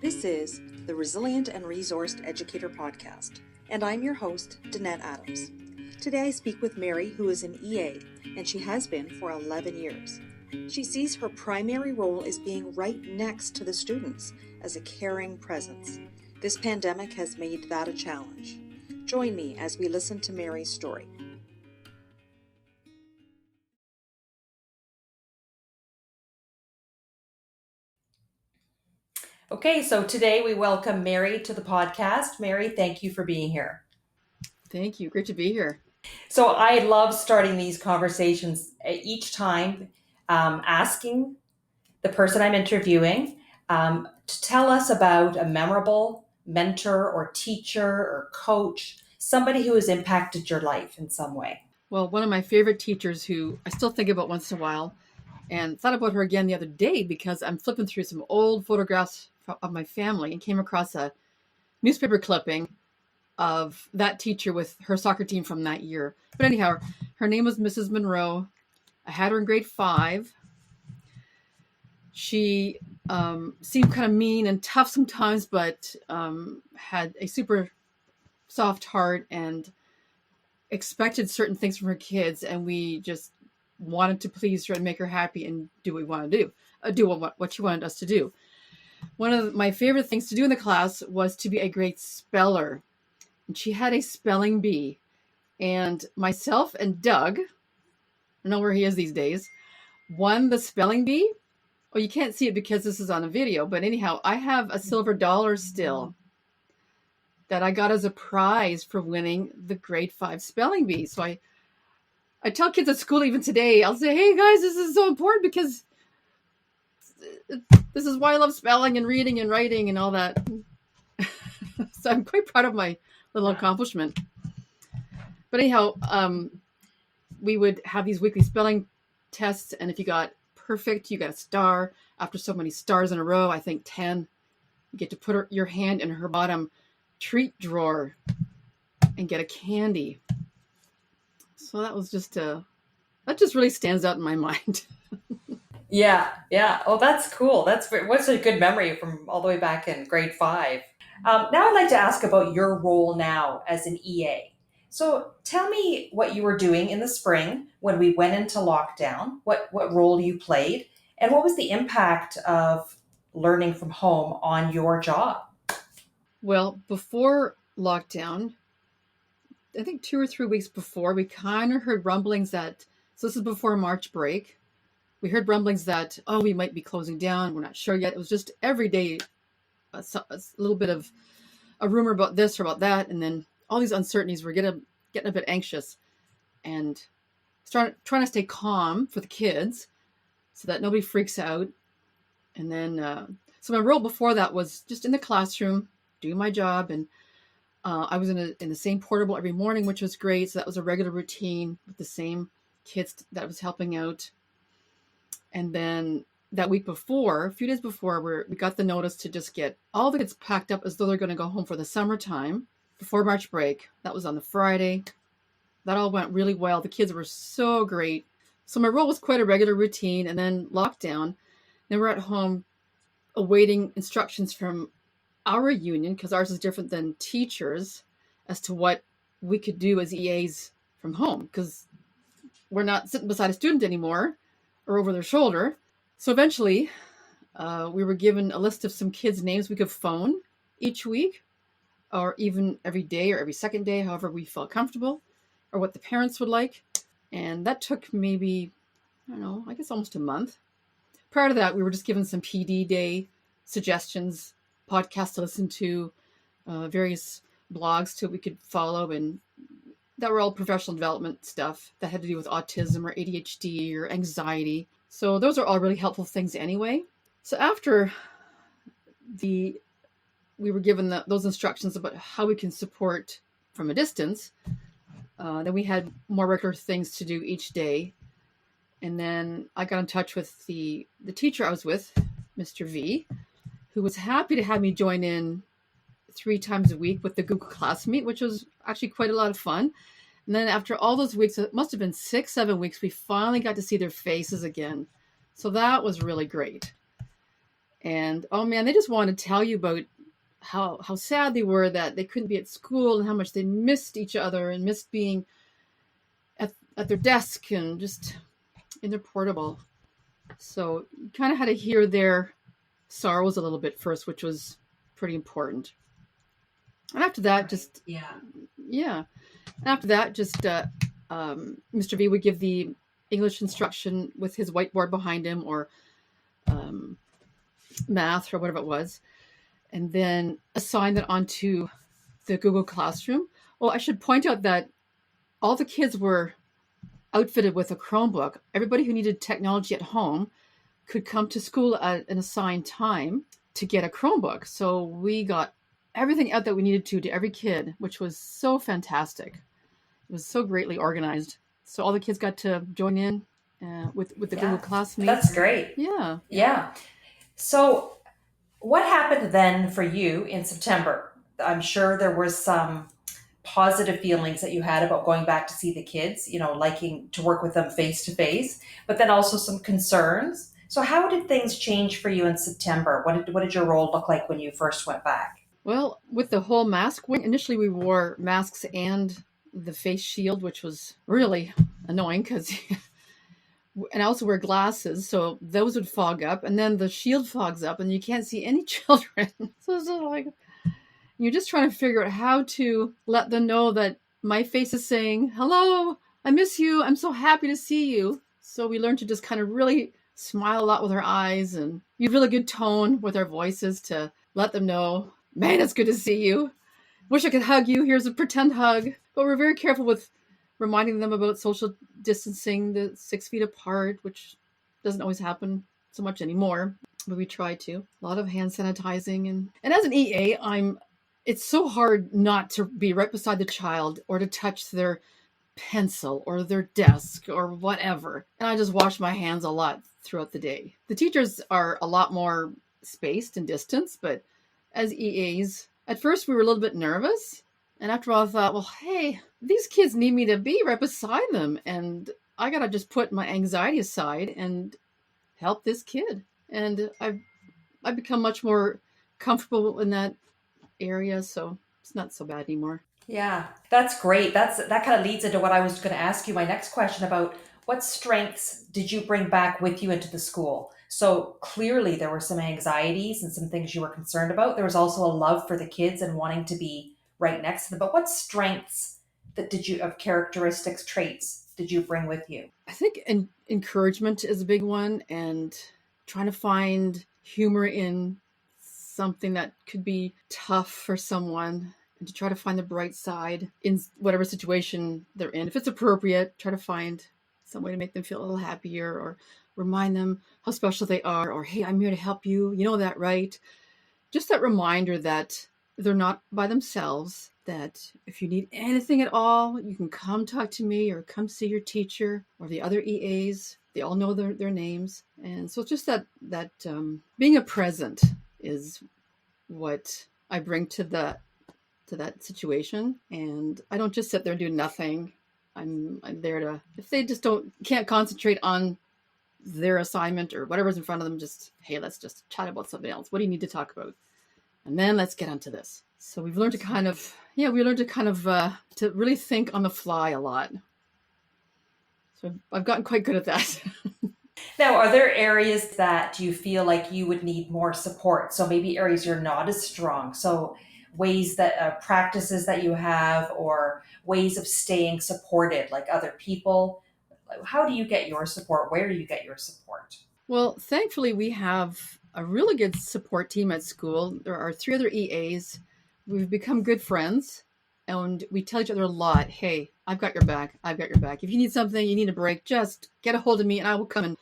This is the Resilient and Resourced Educator podcast, and I'm your host, Danette Adams. Today I speak with Mary, who is an EA, and she has been for 11 years. She sees her primary role as being right next to the students, as a caring presence. This pandemic has made that a challenge. Join me as we listen to Mary's story. Okay, so today we welcome Mary to the podcast. Mary, thank you for being here. Thank you. Great to be here. So I love starting these conversations each time, asking the person I'm interviewing to tell us about a memorable mentor or teacher or coach, somebody who has impacted your life in some way. Well, one of my favorite teachers who I still think about once in a while, and thought about her again the other day because I'm flipping through some old photographs of my family and came across a newspaper clipping of that teacher with her soccer team from that year. But anyhow, her name was Mrs. Monroe. I had her in grade 5. She seemed kind of mean and tough sometimes, but had a super soft heart and expected certain things from her kids, and we just wanted to please her and make her happy and do what we want to do, what she wanted us to do. One of my favorite things to do in the class was to be a great speller. And she had a spelling bee, and myself and Doug, I don't know where he is these days, won the spelling bee. Oh, you can't see it because this is on a video, but anyhow, I have a silver dollar still that I got as a prize for winning the grade 5 spelling bee. So I tell kids at school even today, I'll say, hey guys, this is so important because this is why I love spelling and reading and writing and all that. So I'm quite proud of my little accomplishment. But anyhow, we would have these weekly spelling tests, and if you got perfect, you got a star. After so many stars in a row, I think 10, you get to put your hand in her bottom treat drawer and get a candy. So that was just that just really stands out in my mind. Yeah. Oh, that's cool. What's a good memory from all the way back in grade 5. Now I'd like to ask about your role now as an EA. So tell me what you were doing in the spring when we went into lockdown, what role you played, and what was the impact of learning from home on your job? Well, before lockdown, I think 2 or 3 weeks before, we kind of heard rumblings that, so this is before March break, we heard rumblings that, oh, we might be closing down. We're not sure yet. It was just every day a little bit of a rumor about this or about that. And then all these uncertainties were getting a bit anxious and trying to stay calm for the kids so that nobody freaks out. And then, so my role before that was just in the classroom, doing my job. And I was in the same portable every morning, which was great. So that was a regular routine with the same kids that I was helping out. And then that week before, a few days before, we got the notice to just get all the kids packed up as though they're going to go home for the summertime before March break. That was on the Friday. That all went really well. The kids were so great. So my role was quite a regular routine. And then lockdown. Then we're at home awaiting instructions from our union, because ours is different than teachers, as to what we could do as EAs from home, because we're not sitting beside a student anymore or over their shoulder. So eventually we were given a list of some kids' names we could phone each week, or even every day or every second day, however we felt comfortable, or what the parents would like. And that took maybe, I don't know, I guess almost a month. Prior to that, we were just given some PD day suggestions, podcasts to listen to, various blogs we could follow, and that were all professional development stuff that had to do with autism or ADHD or anxiety. So those are all really helpful things anyway. So after we were given those instructions about how we can support from a distance, then we had more regular things to do each day. And then I got in touch with the teacher I was with, Mr. V, who was happy to have me join in 3 times a week with the Google Classmeet, which was actually quite a lot of fun. And then after all those weeks, it must have been 6-7 weeks, we finally got to see their faces again. So that was really great. And oh man, they just want to tell you about how sad they were that they couldn't be at school and how much they missed each other and missed being at their desk and just in their portable. So you kind of had to hear their sorrows a little bit first, which was pretty important. And after that, Right. just Yeah. yeah. And after that, just Mr. V would give the English instruction with his whiteboard behind him, or math or whatever it was, and then assign it onto the Google Classroom. Well, I should point out that all the kids were outfitted with a Chromebook. Everybody who needed technology at home could come to school at an assigned time to get a Chromebook. So we got everything out that we needed to every kid, which was so fantastic. It was so greatly organized. So all the kids got to join in with the Yeah. Google Classmates. That's great. Yeah. Yeah. So, what happened then for you in September? I'm sure there was some positive feelings that you had about going back to see the kids, liking to work with them face to face, but then also some concerns. So, how did things change for you in September? What did your role look like when you first went back? Well, with the whole mask, initially we wore masks and the face shield, which was really annoying because and I also wear glasses, so those would fog up, and then the shield fogs up, and you can't see any children. So it's like you're just trying to figure out how to let them know that my face is saying, "Hello, I miss you. I'm so happy to see you." So we learned to just kind of really smile a lot with our eyes and use really good tone with our voices to let them know, "Man, it's good to see you. Wish I could hug you. Here's a pretend hug." But we're very careful with reminding them about social distancing, the 6 feet apart, which doesn't always happen so much anymore, but we try to. A lot of hand sanitizing, and as an EA, it's so hard not to be right beside the child or to touch their pencil or their desk or whatever. And I just wash my hands a lot throughout the day. The teachers are a lot more spaced and distanced, but as EAs, at first we were a little bit nervous. And after all, I thought, well, hey, these kids need me to be right beside them. And I got to just put my anxiety aside and help this kid. And I've become much more comfortable in that area. So it's not so bad anymore. Yeah, that's great. That kind of leads into what I was going to ask you my next question about what strengths did you bring back with you into the school? So clearly there were some anxieties and some things you were concerned about. There was also a love for the kids and wanting to be right next to them. But what strengths of characteristics, traits did you bring with you? I think encouragement is a big one, and trying to find humor in something that could be tough for someone, and to try to find the bright side in whatever situation they're in. If it's appropriate, try to find some way to make them feel a little happier, or remind them how special they are, or, hey, I'm here to help you. You know that, right? Just that reminder that they're not by themselves, that if you need anything at all, you can come talk to me or come see your teacher or the other EAs. They all know their names. And so it's just that being a present is what I bring to that situation. And I don't just sit there and do nothing. I'm there to, if they just can't concentrate on their assignment or whatever's in front of them, just, hey, let's just chat about something else. What do you need to talk about? And then let's get onto this. So we've learned to to really think on the fly a lot. So I've gotten quite good at that. Now, are there areas that you feel like you would need more support? So maybe areas you're not as strong. So ways that practices that you have, or ways of staying supported, like other people. How do you get your support? Where do you get your support? Well, thankfully, we have a really good support team at school. There are 3 other EAs. We've become good friends, and we tell each other a lot. Hey, I've got your back. I've got your back. If you need something, you need a break, just get a hold of me and I will come and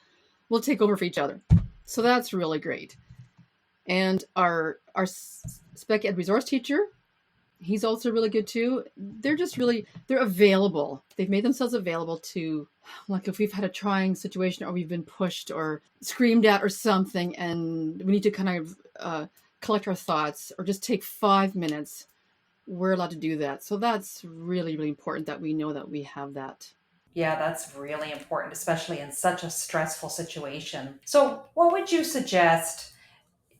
we'll take over for each other. So that's really great. And our spec ed resource teacher, he's also really good too. They're available. They've made themselves available to, like, if we've had a trying situation or we've been pushed or screamed at or something, and we need to kind of collect our thoughts or just take 5 minutes, we're allowed to do that. So that's really, really important that we know that we have that. Yeah, that's really important, especially in such a stressful situation. So, what would you suggest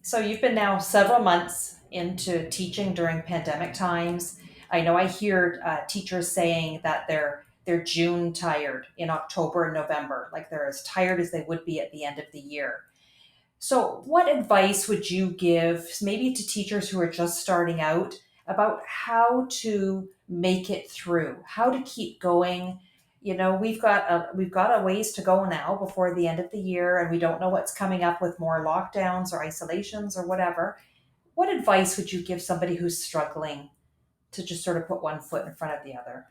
So you've been now several months into teaching during pandemic times. I know I hear teachers saying that they're June tired in October and November, like they're as tired as they would be at the end of the year. So, what advice would you give maybe to teachers who are just starting out about how to make it through, how to keep going? We've got a ways to go now before the end of the year, and we don't know what's coming up with more lockdowns or isolations or whatever. What advice would you give somebody who's struggling to just sort of put one foot in front of the other?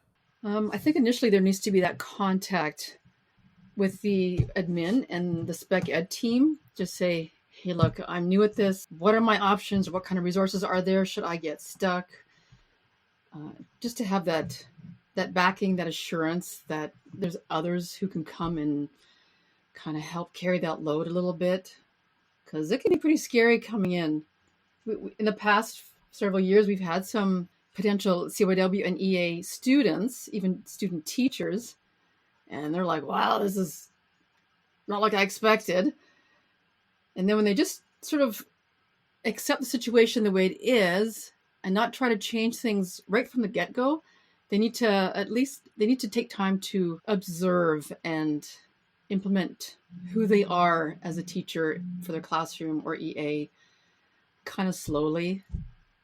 I think initially there needs to be that contact with the admin and the spec ed team. Just say, hey, look, I'm new at this. What are my options? What kind of resources are there? Should I get stuck? Just to have that backing, that assurance that there's others who can come and kind of help carry that load a little bit, because it can be pretty scary coming in. In the past several years, we've had some potential CYW and EA students, even student teachers, and they're like, wow, this is not like I expected. And then when they just sort of accept the situation the way it is and not try to change things right from the get-go, they need to take time to observe and implement who they are as a teacher for their classroom or EA kind of slowly.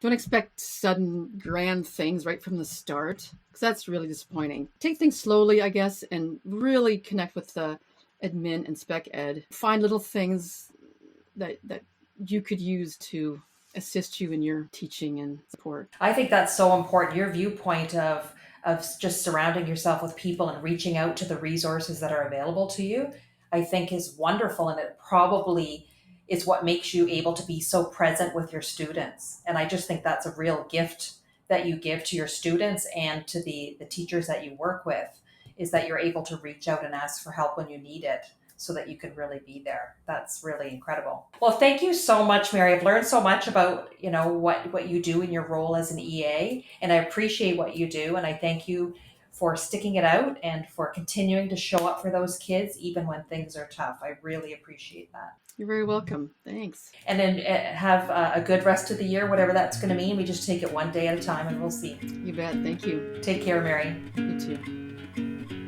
Don't expect sudden grand things right from the start, because that's really disappointing. Take things slowly, I guess, and really connect with the admin and spec ed. Find little things that you could use to assist you in your teaching and support. I think that's so important. Your viewpoint of just surrounding yourself with people and reaching out to the resources that are available to you, I think is wonderful, and it probably is what makes you able to be so present with your students. And I just think that's a real gift that you give to your students and to the teachers that you work with, is that you're able to reach out and ask for help when you need it, so that you can really be there. That's really incredible. Well, thank you so much, Mary. I've learned so much about, what you do in your role as an EA, and I appreciate what you do. And I thank you for sticking it out and for continuing to show up for those kids, even when things are tough. I really appreciate that. You're very welcome. Thanks. And then have a good rest of the year, whatever that's going to mean. We just take it one day at a time, and we'll see. You bet. Thank you. Take care, Mary. You too.